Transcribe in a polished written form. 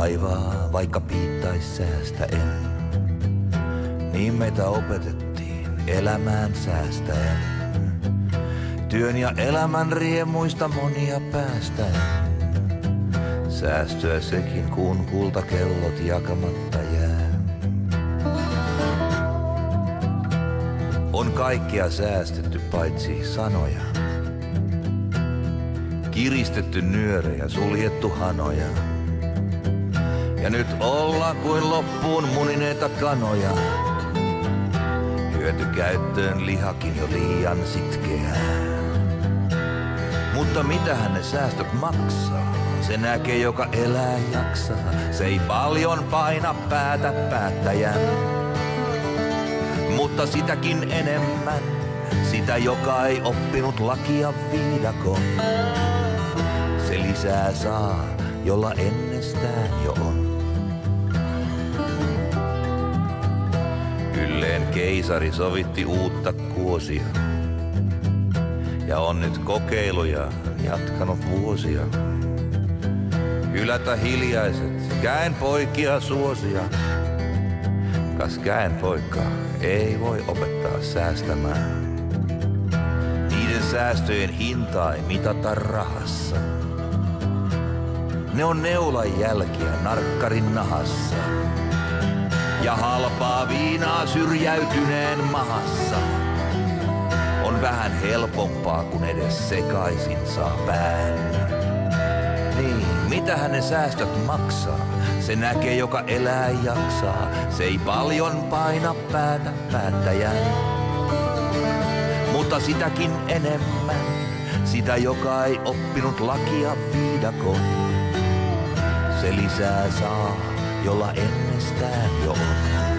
vaivaa, vaikka piittais säästä en. Niin meitä opetettiin elämään säästäen. Työn ja elämän riemuista monia päästäen. Säästöä sekin, kun kultakellot jakamatta jää. On kaikkea säästetty paitsi sanoja. Kiristetty nyörejä, suljettu hanoja. Ja nyt ollaan kuin loppuun munineita kanoja. Hyötykäyttöön lihakin jo liian sitkeää. Mutta mitähän ne säästöt maksaa? Se näkee, joka elää jaksaa. Se ei paljon paina päätä päättäjän. Mutta sitäkin enemmän, sitä joka ei oppinut lakia viidakon. Se lisää saa, jolla ennestään jo on. Ylleen keisari sovitti uutta kuosia. Ja on nyt kokeiluja jatkanut vuosia. Hylätä hiljaiset, käenpoikia suosia. Kas käenpoikaa ei voi opettaa säästämään. Niiden säästöjen hintaa ei mitata rahassa. Ne on neulan jälkiä narkkarin nahassa. Ja halpaa viinaa syrjäytyneen mahassa. On vähän helpompaa, kun edes sekaisin saa pään. Niin, mitähän ne säästöt maksaa? Se näkee, joka elää jaksaa. Se ei paljon paina päätä päättäjän. Mutta sitäkin enemmän, sitä joka ei oppinut lakia viidakon. Se lisää saa, jolla ennestään jo on.